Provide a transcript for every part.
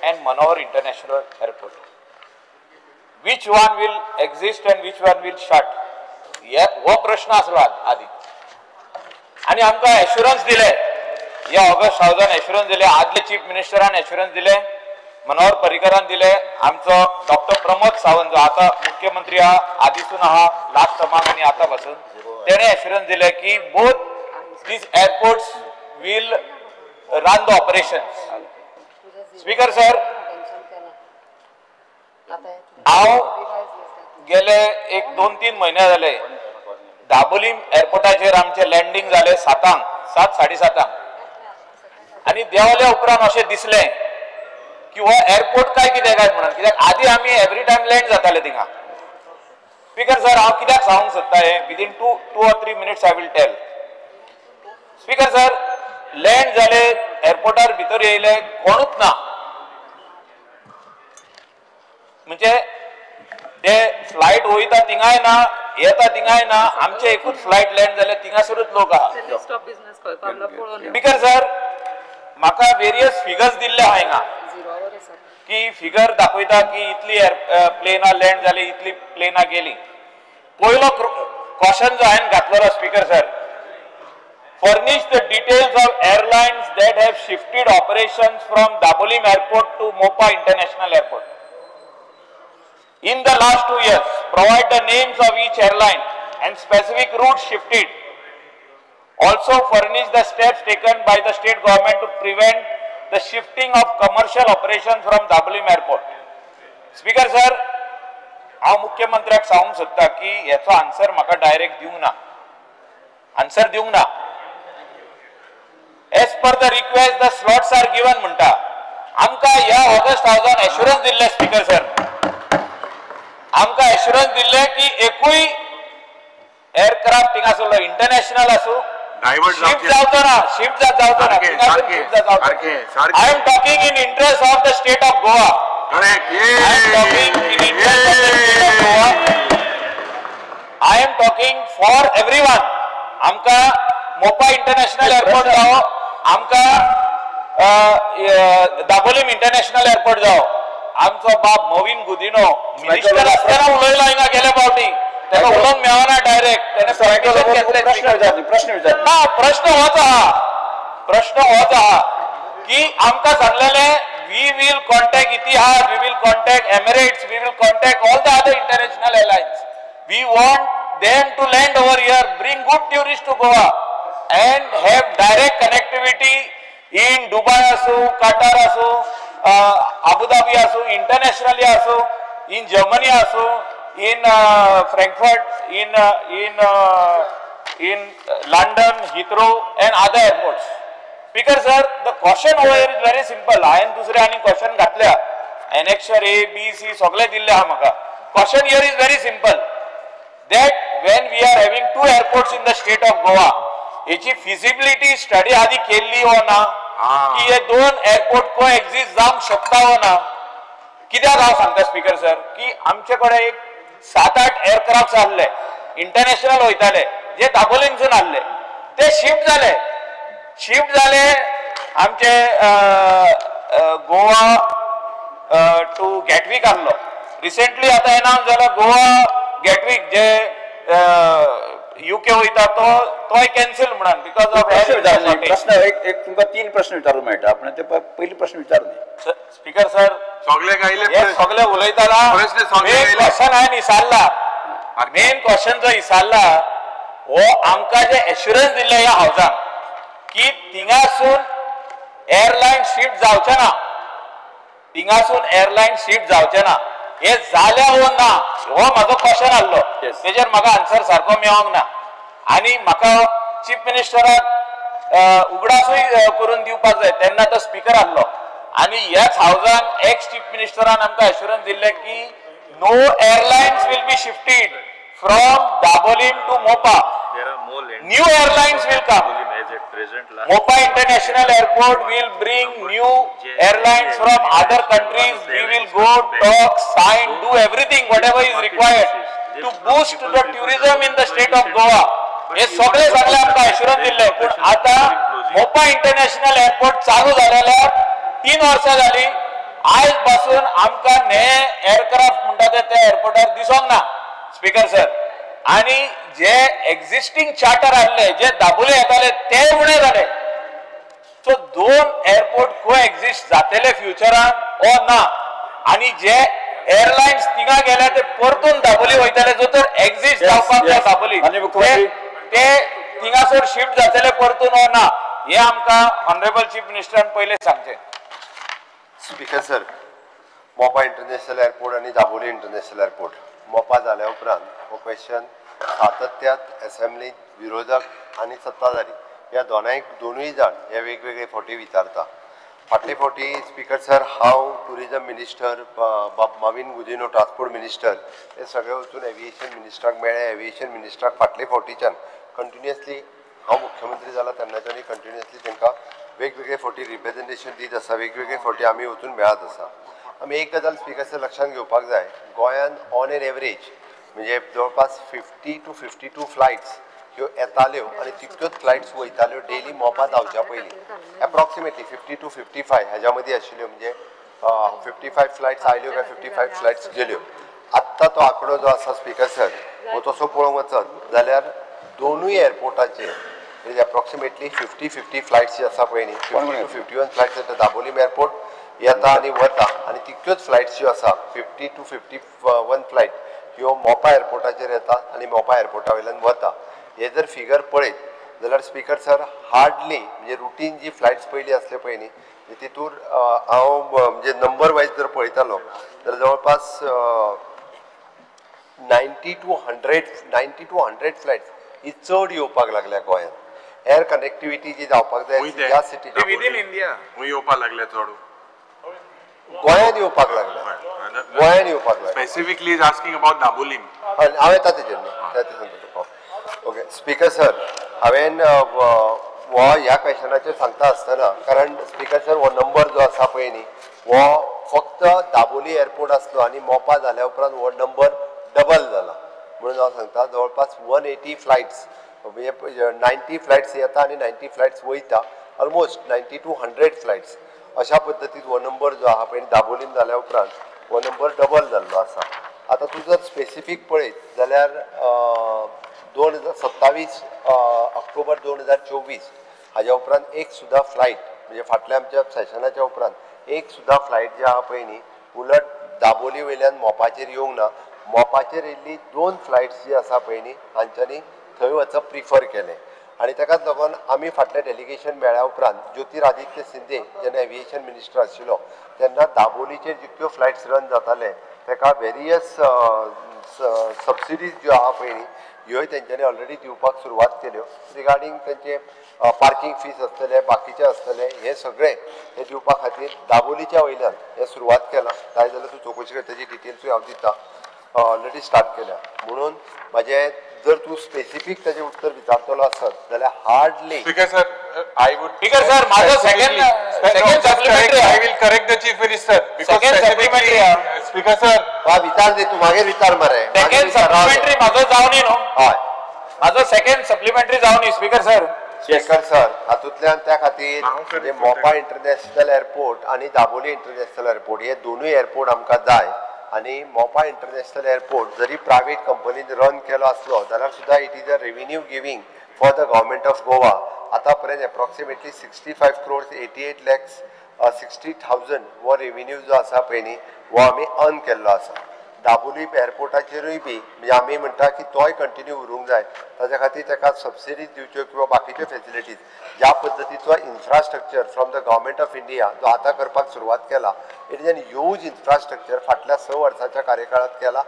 and Manohar International Airport. Which one will exist and which one will shut? वो प्रश्न असला आधी आणि आमकां एश्युरन्स दिले या ऑगस्ट 2000 एश्युरन्स दिले आदले चीफ मिनिस्टरान एश्युरन्स दिले मनोहर पर्रीकरान दिले आमचो डॉक्टर प्रमोद सावंत जो आता मुख्यमंत्री आहा आदीसून आहा लास्ट टर्माक आणि आता पासून तेणे एश्युरन्स दिले की both these airports will run the operations. Speaker sir, हांव गेले एक 2-3 महिने जाले दाबोलीम एअरपोर्टाचेर आमचे लँडिंग जाले 7:30 आणि देवल्या उपरांत अशें दिसलें की हो एअरपोर्ट काय कितें काय म्हणून कित्याक आदी आमी एवरी टायम लँड जाताले थिंगा. स्पीकर सर हांव कित्याक सांगूंक सोदता हे within 2 or 3 minutes I will tell. Speaker sir land जाले एअरपोर्टार भितर येयले कोणूच ना म्हणजे ते फ्लायट वयता थिंगाय ना येता थिंगाय ना आमचे एकूच फ्लायट लँड जाले थिंगासरूच लोक आहा. स्पीकर सर म्हाका वेरियस फिगर्स दिल्ले आहा हिंगा की फिगर दाखयता की इतली प्लेनां लँड जाली इतली प्लेनां गेली. पयलो क्वेश्चन जो हांवें घातलेलो speaker sir, furnish the details of airlines that have shifted operations from Dabolim Airport to Mopa International Airport in the last 2 years. Provide the names of each airline and specific routes shifted. Also furnish the steps taken by the state government to prevent the shifting of commercial operations from Dabolim Airport. Speaker sir, हांव मुख्यमंत्र्याक सांगूंक सोदता की हेचो answer म्हाका direct दिवंक ना, answer दिवंक ना. As per the request, the slots are given म्हणटा. आमकां ह्या ऑगस्ट 2000 एश्युरन्स दिल्ले स्पीकर सर, आमकां एश्युरन्स दिल्ले की एकूय एअरक्राफ्ट थिंगासरलो इंटरनॅशनल आसूं शिफ्ट जावचो ना, शिफ्ट जावचो ना. I am talking in interest of the state of Goa. I am talking in interest of the state of Goa. I am talking for everyone. आमकां मोपा इंटरनॅशनल एअरपोर्ट जावो, आमकां Dabolim international airport जावो. आमचो बाप मोविन गुदिनो मिनिस्टर आसतना उलयलो हिंगा गेले फावटी, तेका उलोवंक मेळना डायरेक्ट. तेणे प्रश्न विचारले ना. प्रश्न होच आहा की आमकां सांगलेले we will contact Etihad, we will contact Emirates, we will contact all the other international airlines. We want them to land over here, bring good tourists to Goa and have direct connectivity in Dubai asu, Qatar asu, Abu Dhabi asu, internationally asu, in Germany asu, in Frankfurt, in London, Heathrow and other airports. Speaker sir, the question over here is very simple. I am dusre ani question ghatlya, annexure A, B, C सगळे दिल्ले आहा म्हाका. Question here is very simple. That when we are having 2 airports in the state of Goa, याची feasibility study आधी केल्ली हो ना की हे 2 एअरपोर्ट कोएक्झिस्ट जावंक शकता हो ना. कित्याक हांव सांगता स्पीकर सर की आमचे कडेन एक 7-8 एअरक्राफ्ट आसले इंटरनॅशनल वयताले जे दाबोलीमसून आसले, ते शिफ्ट जाले आमचे गोवा टू गॅटविक आसलो. रिसेंटली आता एनाउन्स जाला गोवा गॅटविक जे यूके वयता तोय कॅन्सल म्हणून बिकॉज ऑफ प्रश्न एक तुमकां 3 प्रश्न विचारूंक मेळटा. आपण ते पयली प्रश्न विचार न्ही स्पीकर सर. सगळे उलयताला मेन क्वेश्चन हांवें विचारला, मेन क्वेश्चन जो विचारला हो आमकां जे एश्युरन्स दिल्ले ह्या हावजान की थिंगासून एअरलायन शिफ्ट जावचे ना, थिंगासून एअरलायन शिफ्ट जावचे ना. हे जाल्या हो ना हो म्हाजो क्वेश्चन आसलो, तेजेर म्हाका आन्सर सारको मेळोंक ना. आनी म्हाका चीफ मिनिस्टराक उगडासूय करून दिवपाक जाय तेन्ना तो स्पीकर आसलो आनी ह्याच हावजान एक्स चीफ मिनिस्टरान आमकां एश्युरन्स दिल्ले की no airlines will be shifted from Dabolim to Mopa. New airlines will come. Mopa International Airport will bring new airlines from other countries. We will go, talk, sign, do everything whatever is required to boost the tourism in the state of Goa. हे सगळे आमकां assurance दिल्ले. पूण आता मोपा international airport चालू झालेल्या 3 वर्सां जाली आयज पासून आमकां नये एअरक्राफ्ट म्हणटा ते एअरपोर्टार दिसोंक ना स्पीकर सर आणि जे एक्झिस्टिंग चार्टर आसले जे दाबोळे येताले ते उणे जाले सो दोन एअरपोर्ट को एक्झिस्ट जातले फ्युचरान ओ ना आणि जे एअरलाइन्स थिंगा गेले ते परतून दाबोली वयतले जो तर एक्झिस्ट जावपाक जाय दाबोली ते थिंगासर शिफ्ट जातले परतून ओ ना हे आमकां ऑनरेबल चीफ मिनिस्टरान पहिले सांगचे स्पीकर सर मोपा इंटरनॅशनल एअरपोर्ट आणि दाबोली इंटरनॅशनल एअरपोर्ट मोपा जाल्या उपरांत हो क्वेश्चन सातत्यात असेंब्लीत विरोधक आणि सत्ताधारी या दोनूय जाण हे वेगवेगळे फावटी विचारता फाटले फावटी स्पीकर सर हांव tourism minister Mauvin Gudino transport minister हे सगळे वचून एविएशन मिनिस्टराक मेळ्ळे एविएशन मिनिस्टराक फाटले फावटीच्यान कंटिन्युअसली हांव मुख्यमंत्री जाला तेन्नाच्यानी कंटिन्युअसली तांकां वेगवेगळे फावटी रिप्रेझेंटेशन दीत आसा वेगवेगळे फावटी आमी वचून मेळत आसा आमी एक गजाल स्पीकर सर लक्षांत घेवपाक जाय गोंयान ऑन एन एवरेज म्हणजे जवळपास 50 to 52 फ्लायट्स ह्यो येताल्यो आनी तितक्योच फ्लायट्स वयताल्यो डेली मोपा धांवच्या पयलीं एप्रॉक्सिमेटली 50 to 55 हेज्या मदीं आशिल्ल्यो म्हणजे 55 फ्लायट्स आयल्यो काय 55 फ्लायट्स गेल्यो आत्तां तो आंकडो जो आसा स्पीकर सर हो तसो पळोवंक वचत जाल्यार दोनूय एअरपोर्टाचेर एप्रॉक्सिमेटली 50 फ्लायट्स जी आसा पळय न्ही 50 to 51 फ्लायट्स येता दाबोली एअरपोर्ट येता आनी वता आनी तितक्योच फ्लायट्स ज्यो आसा 50 to 51 फ्लायट ह्यो मोपा एअरपोर्टाचेर येतात आनी मोपा एअरपोर्टा वयल्यान वता हे जर फिगर पळयत जाल्यार स्पीकर सर हार्डली म्हणजे रुटीन जी फ्लायट्स पयलीं आसले पळय न्ही तितूर हांव म्हणजे नंबर वायज जर पळयतालो जाल्यार जवळपास 90 to 100 फ्लायट्स ही चड येवपाक लागल्या गोंयांत एअर कनेक्टिविटी जी जावपाक जाय ह्या सिटीन विदीन इंडिया येवपाक लागल्या चड गोंयांत येवपाक लागल्या गोंयांत येवपाक लागल्या specifically is asking about Dabolim हांव येता तेजेर न्ही ओके स्पीकर सर हांवें हो ह्या क्वेश्चनाचेर सांगता आसतना कारण स्पीकर सर हो नंबर जो आसा पळय न्ही हो फक्त दाबोली एअरपोर्ट आसलो आनी मोपा जाल्या उपरांत हो नंबर डबल जाला म्हणून हांव सांगता जवळपास 180 फ्लायट्स म्हणजे 90 फ्लायट्स येता आनी 90 फ्लायट्स वयता ऑलमोस्ट 90 to 100 फ्लायट्स अशा पद्दतीन हो नंबर जो आहा पळय दाबोलीन जाल्या उपरांत हो नंबर डबल जाल्लो आसा आतां तूं जर स्पेसिफीक पळयत जाल्यार 2027 ऑक्टोबर 2024 हाज्या उपरांत एक सुद्दां फ्लायट म्हणजे फाटल्या आमच्या सेशनाच्या उपरांत एक सुद्दां फ्लायट जी आहा पळय न्ही उलट दाबोली वयल्यान मोपाचेर येवंक ना मोपाचेर येयल्ली 2 फ्लायट्स जी आसा पळय न्ही हांच्यांनी थंय वचप प्रिफर केलें आनी ताकाच लागून आमी फाटलें डेलिगेशन मेळ्ळ्या उपरांत ज्योतिरादित्य सिंधे जेन्ना एविएशन मिनिस्टर आशिल्लो तेन्ना दाबोलीचेर जितक्यो फ्लायट्स रन जाताले ताका वेरियस सबसिडीज ज्यो आहा पळय न्ही ह्योय तेंच्यांनी ऑलरेडी दिवपाक सुरवात केल्यो रिगार्डींग तेंचे पार्किंग फीज आसतले बाकीचे आसतले हे सगळे हे दिवपा खातीर दाबोलीच्या वयल्यान हे सुरवात केला जाय जाल्यार तूं चवकशी कर तेजी डिटेल्सूय हांव दिता ऑलरेडी स्टार्ट केल्या म्हणून म्हाजें जर तूं स्पेसिफीक ताजें उत्तर विचारतलो आसत जाल्यार hardly speaker sir I would speaker sir माझं second supplementary I will correct the chief minister because supplementary speaker sir हा विचार दे तू मागीर विचार मरे सेकंड सप्लिमेंटरी माझं जावन न्हू हय माझं सेकंड सप्लिमेंटरी जावन स्पीकर सर स्पीकर सर हातूंतल्यान त्या खातीर म्हणजे मोपा इंटरनॅशनल एअरपोर्ट आनी दाबोली इंटरनॅशनल एअरपोर्ट हे दोनूय एअरपोर्ट आमकां जाय आनी मोपा इंटरनॅशनल एअरपोर्ट जरी प्रायवेट कंपनीन रन केलो आसलो जाल्यार सुद्दां it is a revenue giving for the government of Goa आतां पर्यंत एप्रॉक्सिमेटली 65 crores 88 lakhs 60,000 हो रेव्हेन्यू जो आसा पळय न्ही हो आमी अर्न केल्लो आसा दाबोली एअरपोर्टाचेरूय बी म्हणजे आमी म्हणटा की तोय कंटिन्यू उरूंक जाय ताच्या खातीर ताका सबसिडीज दिवच्यो किंवा बाकीच्यो फेसिलिटीज ज्या पद्दतीचो infrastructure from the government of India जो आतां करपाक सुरवात केला it is an huge infrastructure फाटल्या 6 वर्साच्या कार्यकाळात केला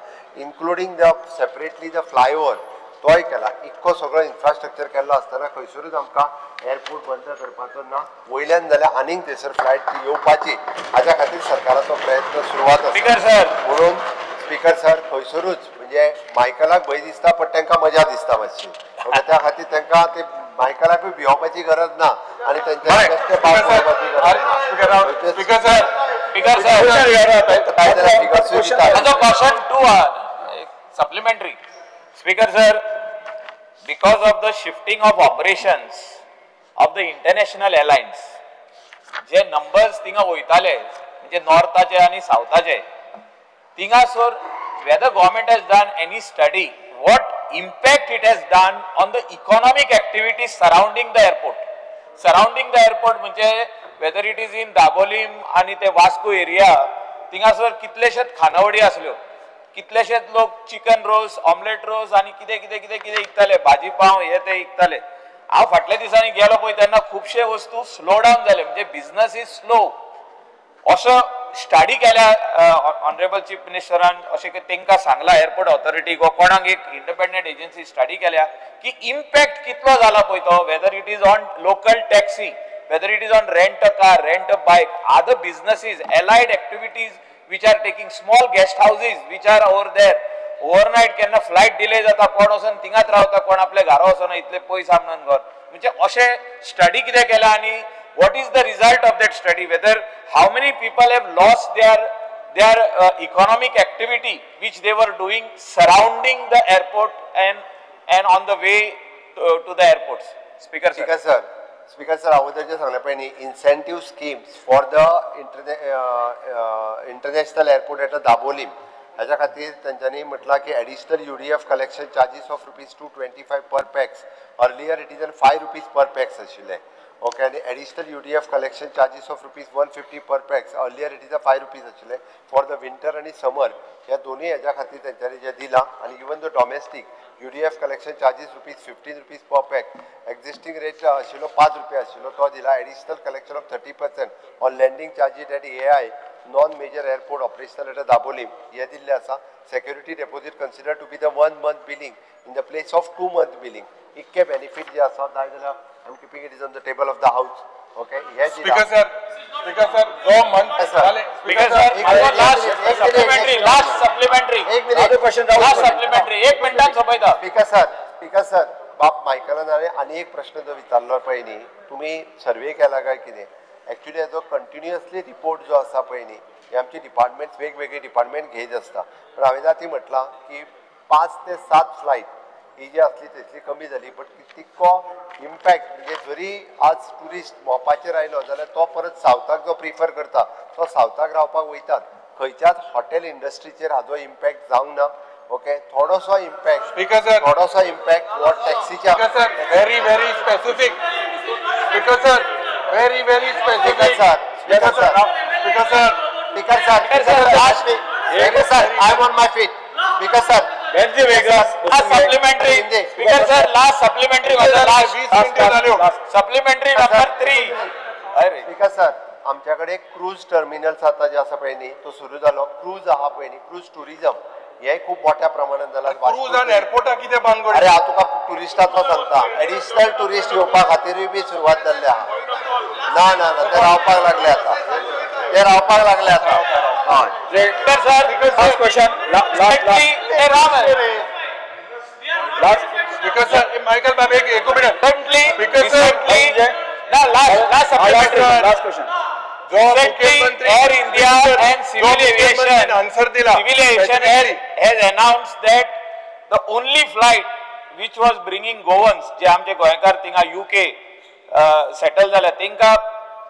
including the separately the flyover तोय केला इतको सगळो इन्फ्रास्ट्रक्चर केल्लो आसतना खंयसरूच आमकां एअरपोर्ट बंद करपाचो ना वयल्यान जाल्यार आनीक थंयसर फ्लायट येवपाची हाच्या खातीर सरकाराचो प्रयत्न सुरवात आसा म्हणून स्पीकर सर खंयसरूच म्हणजे मायकलाक भंय दिसता पण तांकां मजा दिसता मातशी त्या खातीर तांकां ते मायकलाकूय भिवपाची गरज ना आनी तांच्या बेश्टे पावस पडपाची गरज ना supplementary speaker sir because of the shifting of operations of the international airlines जे numbers थिंगा वयताले म्हणजे नॉर्थाचे आणि साऊथाचे थिंगासोर whether government has done any study what impact it has done on the economic activities surrounding the airport म्हणजे whether it is in Dabolim आणि ते Vasco area थिंगासोर कितलेशेच खानावळी असल्यो कितलेशेच लोक चिकन रोल्स ऑमलेट रोल्स आणि कितें कितें कितें कितें विकताले भाजी पाव हे ते विकताले हांव फाटल्या दिसांनी गेलो पळय तेन्ना खुबशे वस्तू स्लो डावन जाले म्हणजे बिझनस इज स्लो असो स्टडी केल्या ऑनरेबल चीफ मिनिस्टरान अशें तेंकां सांगला एअरपोर्ट ऑथॉरिटी कोणाक एक इंडिपेंडंट एजन्सी स्टडी केल्या की इम्पॅक्ट कितलो जाला पळय तो whether it is on local taxi whether it is on rent a car rent a bike other businesses allied activities which are taking small guest houses which are over there overnight केन्ना flight delay जाता कोण वचून थिंगाच रावता कोण आपल्या घरा वचून इतले पयस आपणान घर म्हणजे अशें स्टडी कितें केला आनी what is the result of that study whether how many people have lost their economic activity which they were doing surrounding the airport and on the way to the airports speaker sir अगोदरचे सांगले पळय incentive schemes for the international airport at Dabolim ह्याच्या खातीर तेंच्यांनी म्हटलां की additional UDF collection charges of ₹225 per pax earlier it is ₹5 per pax आशिल्ले okay आनी additional UDF collection charges of ₹150 per pax earlier it is ₹5 आशिल्ले फॉर द विंटर आनी समर ह्या दोन्ही हेच्या खातीर तेंच्यांनी जे दिलां आनी even the domestic UDF collection charges ₹15 per pack existing rate आशिल्लो ₹5 आशिल्लो तो दिला additional collection of 30% on landing charges at AI non major airport operational at Dabolim हे दिल्ले आसा security deposit consider to be the 1 month billing in the place of 2 month billing इतके benefit जे आसा जाय जाल्यार I am keeping it is on the table of the house okay हे speaker sir जो month speaker sir last supplementary एक minute एक मिनिटात सोपयता स्पीकर सर बाप मायकलान आनी एक प्रश्न जो विचारलो पळय न्ही तुमी सर्वे केला काय कितें एक्चुअली हेजो कंटिन्युअसली रिपोर्ट जो आसा पळय न्ही हे आमचे डिपार्टमेंट्स वेगवेगळे डिपार्टमेंट घेत आसता पण हांवें आतां म्हटलां की 5 ते 7 फ्लायट ही जी असली तितली कमी जाली बट तितको इम्पॅक्ट म्हणजे जरी आज टुरिस्ट मोपाचेर आयलो जाल्यार तो परत सावथाक जो प्रिफर करता तो सावथाक रावपाक वयतात खंयच्याच हॉटेल इंडस्ट्रीचेर हाजो इम्पॅक्ट जावंक ना ओके थोडोसो इम्पॅक्ट स्पीकर सर थोडोसो इम्पॅक्ट हो टॅक्सीच्या very specific speaker sir very specific speaker sir I am on my feet speaker sir Benji Vegas supplementary speaker sir last supplementary was the supplementary number 3 speaker sir आमच्याकडे cruise terminals आता जे आसा पळय न्ही तो सुरू जालो क्रूज आहा पळय न्ही क्रूज टुरिझम हे खूप मोठ्या प्रमाणात जाला क्रूज आणि एअरपोर्टा किती बांदगड अरे हांव तुका टुरिस्टाचो सांगता एडिशनल टुरिस्ट येवपा खातीरूय बी सुरवात जाल्ली आहा ना ते रावपाक लागले आता हय last question speaker sir Michael बाबा एक minute speaker sir last question Air India and Civil Aviation has announced that the only flight which was bringing Goans जे आमचे गोंयकार थिंगा UK सेटल जाले तेंका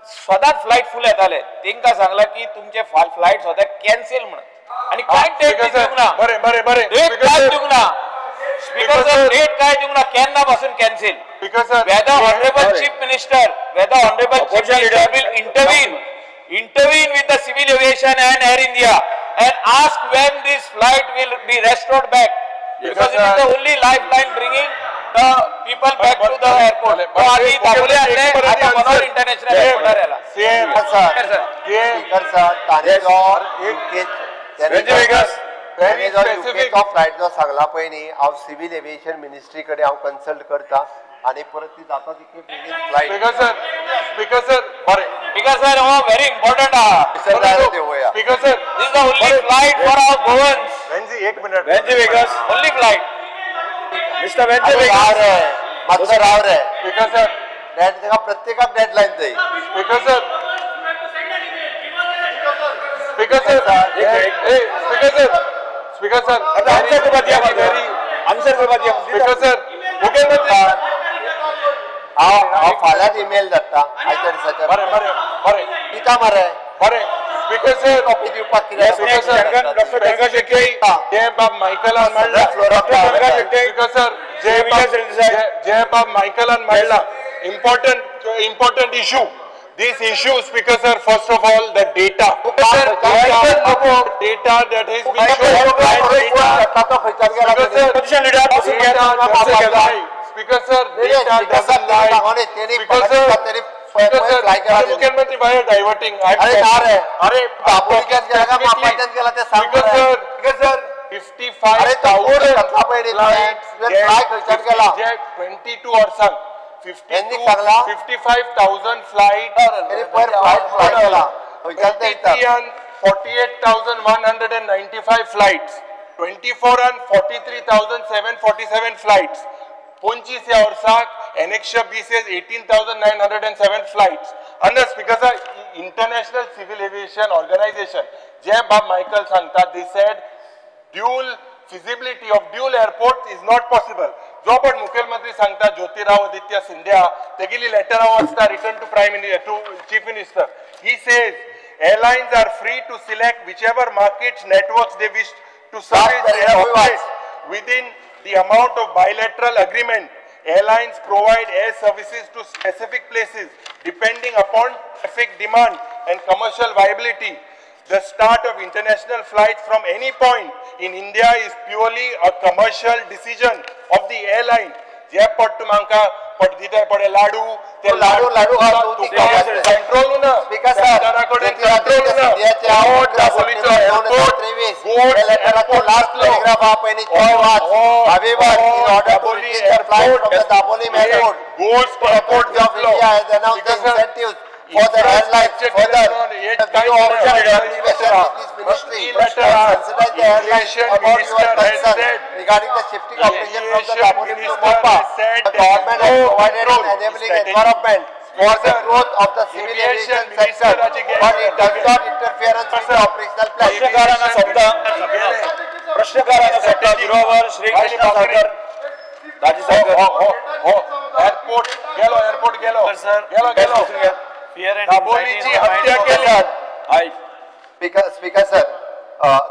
सदांच फ्लायट फुल येताले तेंका सांगला की तुमचे फ्लायट सदां कॅन्सल म्हणून आणि काय डेट दिवंक ना बरे डेट काय दिवंक ना स्पीकर सर डेट काय दिवंक ना केन्ना पासून cancel speaker sir whether honorable chief minister will intervene with the civil aviation and Air India and ask when this flight will be restored back because it is the only lifeline bringing the people back to the airport. तो आधी दाखवले आले आता Manohar international एअरपोर्टार आला speaker sir ताने जो युकेचो flight जो सांगला पळय न्ही हांव सिव्हिल एविएशन मिनिस्ट्री कडेन हांव कन्सल्ट करता आणि परत ती जाता तितली बेगीन फ्लायट स्पीकर सर बरे स्पीकर सर हो very important speaker sir this is the only flight for our Goans. Benji एक minute Benji Vegas only flight Mr. Benji Vegas मातसो राव रे स्पीकर सर डेट तेका प्रत्येकाक डेडलाइन जाय speaker sir speaker sir answer करपा दिया स्पीकर सर मुख्यमंत्री हांव फाल्यां ईमेल धाडटा आयच्या दिसाच्या बरे दिता मरे बरे स्पीकर सर कॉपी दिवपाक कित्याक स्पीकर सर डॉक्टर तनका शेट्टी जय बाब मायकलान मांडला डॉक्टर तनका शेट्टी स्पीकर सर जय बाब मायकलान मांडला important issue. This issue, Speaker sir, first of all, the data. Data that has been shown. Speaker sir, data doesn't lie. Speaker sir, मुख्यमंत्री why are diverting? Speaker sir, 55,000 flights, 22 or some. 55,000 flights, 48,195 flights, 24 and 43,747 flights. Punchi se Orsak, Annexure B says 18,907 flights. Under Speaker sir, International Civil Aviation Organization, J. Bob Michael Sangta, they said dual feasibility of dual airports is not possible. जो पण मुख्यमंत्री सांगता Jyotiraditya Scindia तेगेली letter वाचता return to Prime Minister to Chief Minister. He says airlines are free to select whichever markets networks they wish to service and operate within the amount of bilateral agreement. Airlines provide air services to specific places depending upon traffic demand and commercial viability. The start of international flights from any point in India is purely a commercial decision of the airline. जे पट्ट मांका पट दिता पडे लाडू ते लाडू control ना speaker sir control ना त्यावर दाबोलीचो airport airport last telegraph आपणी चोवात however in order to reach the flight from the Daboli main road. Goals Airport of India has announced the incentives for the airlines further. The Bureau of Aviation Ministry sensitized the airlines about your concern regarding the shifting operation from the Daboli to Mopa. The government has provided an enabling environment for the growth of the civil aviation sector, but it does not interfere with the operational plan. प्रश्नकारांना सत्ता विरोधावर श्री कृष्ण सागर Rajasagar airport गेलो दाबोलीची हत्या केली. Speaker sir,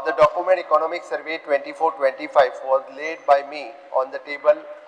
the document Economic Survey 24-25 was laid by me on the table